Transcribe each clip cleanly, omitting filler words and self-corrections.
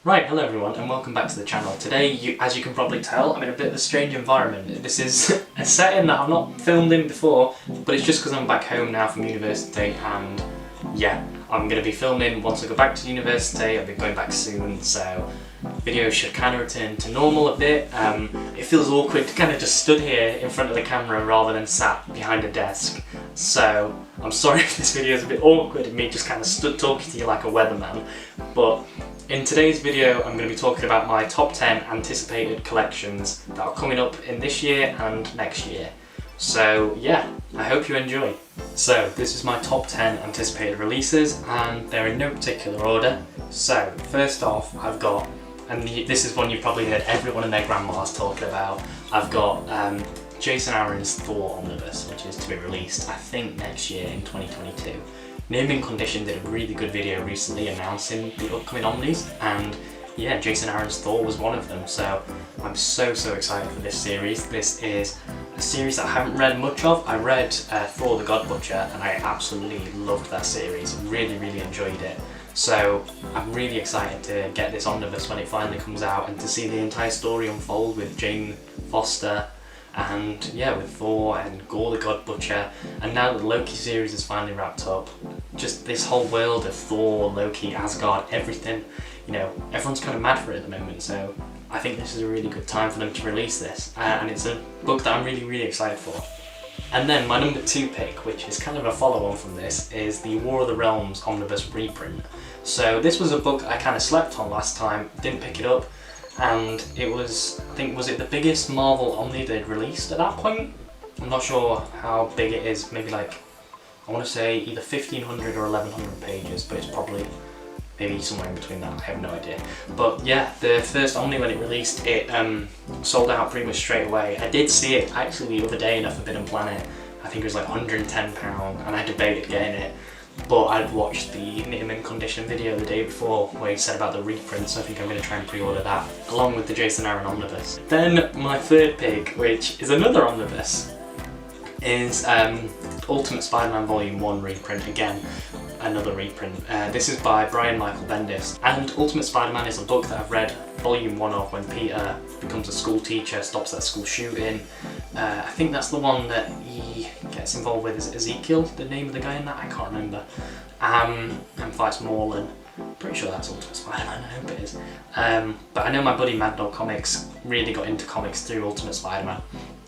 Right, hello everyone and welcome back to the channel. Today, as you can probably tell, I'm in a bit of a strange environment. This is a setting that I've not filmed in before, but it's just because I'm back home now from university and yeah, I'm going to be filming once I go back to university. I'll be going back soon, so videos should kind of return to normal a bit. It feels awkward to kind of just stood here in front of the camera rather than sat behind a desk. So I'm sorry if this video is a bit awkward and me just kind of stood talking to you like a weatherman, but in today's video I'm going to be talking about my top 10 anticipated collections that are coming up in this year and next year. So yeah, I hope you enjoy. So this is my top 10 anticipated releases and they're in no particular order. So first off I've got, and this is one you've probably heard everyone and their grandmas talking about, I've got Jason Aaron's Thor Omnibus, which is to be released I think next year in 2022. Naming Condition did a really good video recently announcing the upcoming Omnis, and yeah, Jason Aaron's Thor was one of them, so I'm so excited for this series. This is a series that I haven't read much of. I read Thor the God Butcher and I absolutely loved that series, really enjoyed it. So I'm really excited to get this omnibus when it finally comes out and to see the entire story unfold with Jane Foster and yeah, with Thor and Gore the God Butcher, and now that the Loki series is finally wrapped up, just this whole world of Thor, Loki, Asgard, everything, you know, everyone's kind of mad for it at the moment, so I think this is a really good time for them to release this, and it's a book that I'm really excited for. And then my number 2 pick, which is kind of a follow-on from this, is the War of the Realms Omnibus reprint. So this was a book I kind of slept on last time, didn't pick it up, and it was, I think, was it the biggest Marvel Omni they'd released at that point? I'm not sure how big it is, maybe like, I want to say either 1500 or 1100 pages, but it's probably maybe somewhere in between that, I have no idea. But yeah, the first Omni when it released, it sold out pretty much straight away. I did see it actually the other day in a Forbidden Planet, I think it was like £110, and I debated getting it. But I'd watched the Naming Condition video the day before where he said about the reprint, so I think I'm going to try and pre-order that, along with the Jason Aaron Omnibus. Then my third pick, which is another omnibus, is Ultimate Spider-Man Volume 1 reprint, again, another reprint. This is by Brian Michael Bendis, and Ultimate Spider-Man is a book that I've read Volume 1 of when Peter becomes a school teacher, stops that school shooting. I think that's the one that he gets involved with. Is Ezekiel the name of the guy in that? I can't remember. And fights Morlun. Pretty sure that's Ultimate Spider-Man, I hope it is. But I know my buddy Mad Dog Comics really got into comics through Ultimate Spider-Man,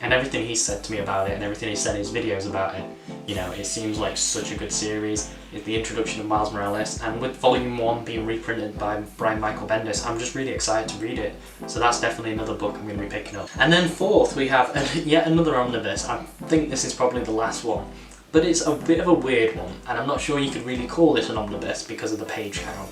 and everything he said to me about it and everything he said in his videos about it, you know, it seems like such a good series. It's the introduction of Miles Morales, and with Volume 1 being reprinted by Brian Michael Bendis, I'm just really excited to read it. So that's definitely another book I'm going to be picking up. And then fourth, we have yet another omnibus. I think this is probably the last one, but it's a bit of a weird one, and I'm not sure you could really call this an omnibus because of the page count,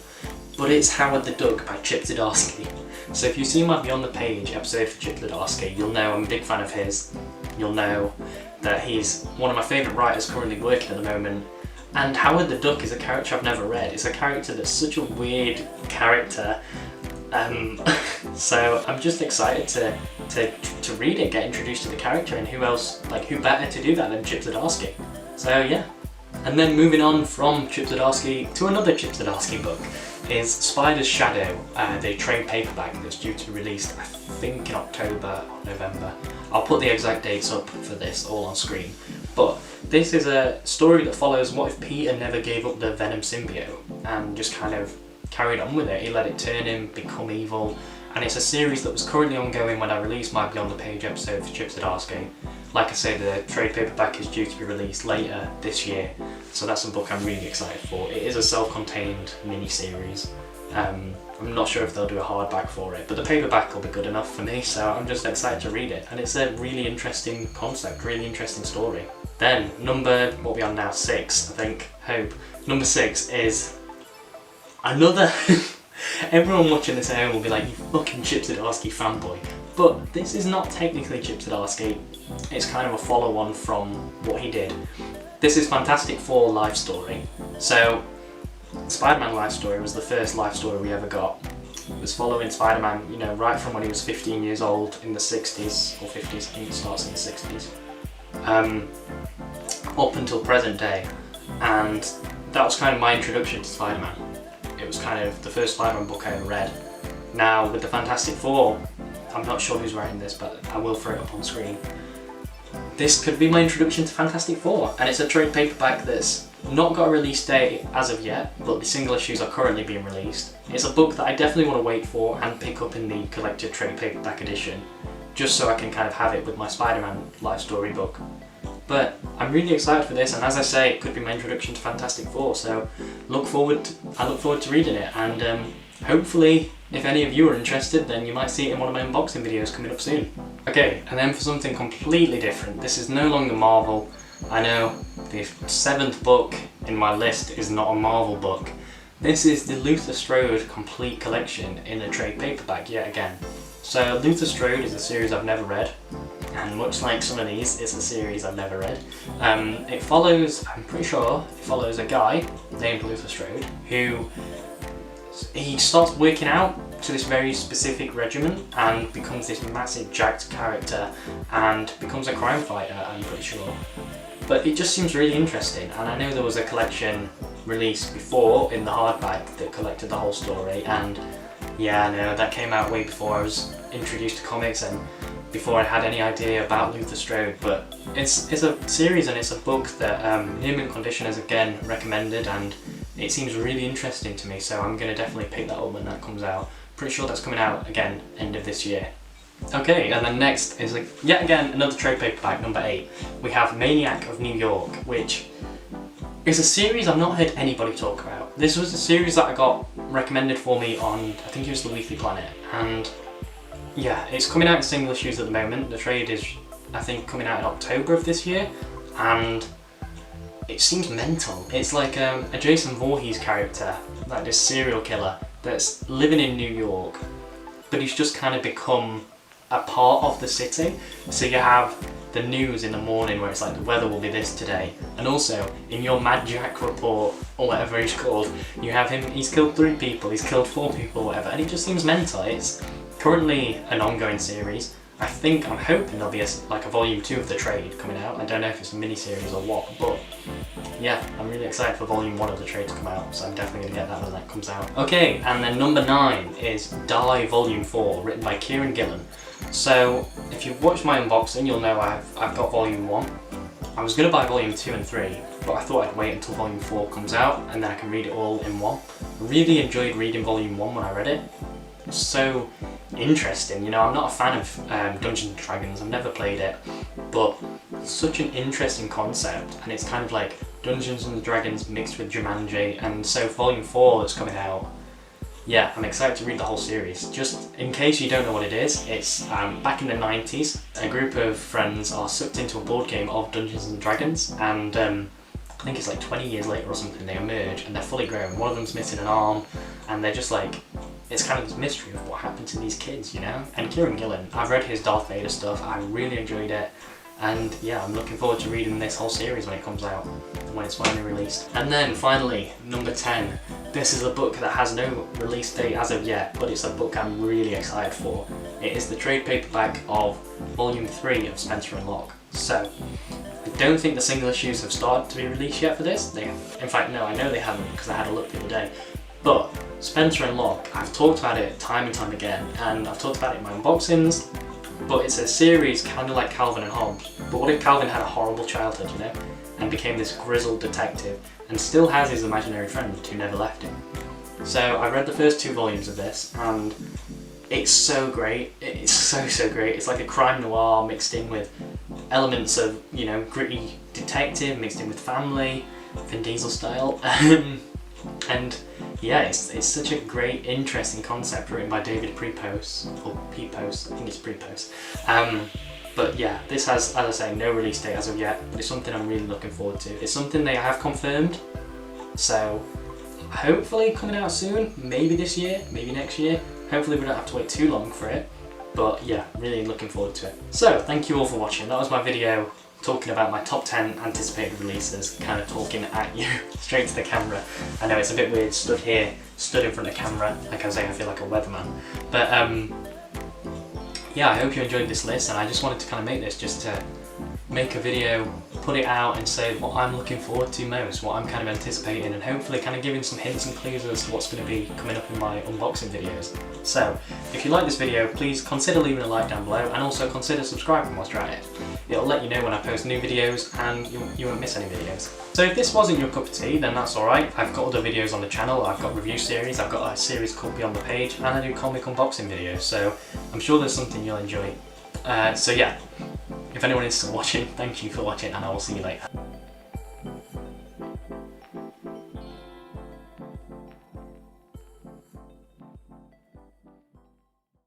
but it's Howard the Duck by Chip Zdarsky. So if you see my Beyond the Page episode for Chip Zdarsky, you'll know I'm a big fan of his. You'll know that he's one of my favourite writers currently working at the moment. And Howard the Duck is a character I've never read. It's a character that's such a weird character. So I'm just excited to read it, get introduced to the character, and who else, like who better to do that than Chip Zdarsky. So yeah. And then moving on from Chip Zdarsky to another Chip Zdarsky book is Spider's Shadow, the trade paperback that's due to be released I think in October or November. I'll put the exact dates up for this all on screen. But this is a story that follows what if Peter never gave up the Venom symbiote and just kind of carried on with it. He let it turn him, become evil, and it's a series that was currently ongoing when I released my Beyond the Page episode for Chip Zdarsky. Like I say, the trade paperback is due to be released later this year, so that's a book I'm really excited for. It is a self-contained mini-series. I'm not sure if they'll do a hardback for it, but the paperback will be good enough for me, so I'm just excited to read it. And it's a really interesting concept, really interesting story. Then, what are we on now? 6, I think. Hope. Number 6 is another... Everyone watching this at home will be like, you fucking Chip Zdarsky fanboy. But this is not technically Chip Zdarsky. It's kind of a follow-on from what he did. This is Fantastic Four life story. So, Spider-Man life story was the first life story we ever got. It was following Spider-Man, you know, right from when he was 15 years old in the 60s, or 50s, I think it starts in the 60s, up until present day. And that was kind of my introduction to Spider-Man. It was kind of the first Spider-Man book I ever read, Now with the Fantastic Four, I'm not sure who's writing this, but I will throw it up on screen. This could be my introduction to Fantastic Four, and it's a trade paperback that's not got a release date as of yet, but the single issues are currently being released. It's a book that I definitely want to wait for and pick up in the collected trade paperback edition, just so I can kind of have it with my SpiderMan life story book. But I'm really excited for this, and as I say, it could be my introduction to Fantastic Four, so I look forward to reading it, and hopefully if any of you are interested, then you might see it in one of my unboxing videos coming up soon. Okay, and then for something completely different, this is no longer Marvel. I know the 7th book in my list is not a Marvel book. This is the Luther Strode complete collection in a trade paperback yet again. So Luther Strode is a series I've never read, and much like some of these, it's a series I've never read. It follows, I'm pretty sure, it follows a guy named Luther Strode who he starts working out to this very specific regimen and becomes this massive jacked character and becomes a crime fighter, I'm pretty sure. But it just seems really interesting, and I know there was a collection released before in the hardback that collected the whole story, and yeah, no, that came out way before I was introduced to comics and before I had any idea about Luther Strode. But it's a series and it's a book that Him and Condition has again recommended, and it seems really interesting to me, so I'm going to definitely pick that up when that comes out. Pretty sure that's coming out again end of this year. Okay, and then next is yet again another trade paperback, number 8. We have Maniac of New York, which is a series I've not heard anybody talk about. This was a series that I got recommended for me on, I think it was the Weekly Planet, and yeah, it's coming out in single issues at the moment. The trade is, I think, coming out in October of this year, and it seems mental. It's like a Jason Voorhees character, like this serial killer that's living in New York, but he's just kind of become a part of the city. So you have the news in the morning where it's like the weather will be this today, and also in your Mad Jack report or whatever he's called, you have him, he's killed 3 people, he's killed 4 people or whatever, and it just seems mental. It's currently an ongoing series. I'm hoping there'll be a volume 2 of the trade coming out. I don't know if it's a mini-series or what, but yeah, I'm really excited for volume 1 of the trade to come out, so I'm definitely going to get that when that comes out. Okay, and then number 9 is Die Volume 4, written by Kieran Gillen. So if you've watched my unboxing, you'll know I've got volume 1. I was going to buy volume 2 and 3, but I thought I'd wait until volume 4 comes out and then I can read it all in one. Really enjoyed reading volume 1 when I read it. So interesting, you know, I'm not a fan of Dungeons & Dragons, I've never played it, but it's such an interesting concept, and it's kind of like Dungeons & Dragons mixed with Jumanji, and so volume 4 that's coming out, yeah, I'm excited to read the whole series. Just in case you don't know what it is, it's back in the 90s, a group of friends are sucked into a board game of Dungeons & Dragons, and I think it's like 20 years later or something, they emerge and they're fully grown. One of them's missing an arm, and they're just like, it's kind of this mystery of what happened to these kids, you know? And Kieran Gillen, I've read his Darth Vader stuff, I really enjoyed it, and yeah, I'm looking forward to reading this whole series when it comes out, when it's finally released. And then finally, number 10. This is a book that has no release date as of yet, but it's a book I'm really excited for. It is the trade paperback of volume 3 of Spencer and Locke. So, I don't think the single issues have started to be released yet for this. In fact, no, I know they haven't, because I had a look the other day. But Spencer and Locke, I've talked about it time and time again, and I've talked about it in my unboxings, but it's a series kind of like Calvin and Hobbes. But what if Calvin had a horrible childhood, you know, and became this grizzled detective, and still has his imaginary friend who never left him? So I read the first 2 volumes of this, and it's so great. It's so great. It's like a crime noir mixed in with elements of, you know, gritty detective mixed in with family, Vin Diesel style. And yeah, it's such a great, interesting concept written by David Prepos, or Pepos, I think it's Prepos. But yeah, this has, as I say, no release date as of yet, but it's something I'm really looking forward to. It's something they have confirmed, so hopefully coming out soon, maybe this year, maybe next year. Hopefully we don't have to wait too long for it, but yeah, really looking forward to it. So thank you all for watching. That was my video talking about my top 10 anticipated releases, kind of talking at you straight to the camera. I know it's a bit weird stood here, stood in front of the camera, like I was saying, I feel like a weatherman. But yeah, I hope you enjoyed this list, and I just wanted to kind of make this just to make a video put it out and say what I'm looking forward to most, what I'm kind of anticipating, and hopefully kind of giving some hints and clues as to what's going to be coming up in my unboxing videos. So if you like this video, please consider leaving a like down below, and also consider subscribing whilst you're at it. It'll let you know when I post new videos, and you won't miss any videos. So if this wasn't your cup of tea, then that's alright. I've got other videos on the channel. I've got review series, I've got a series called Beyond the Page, and I do comic unboxing videos, so I'm sure there's something you'll enjoy. So yeah, if anyone is still watching, thank you for watching, and I will see you later.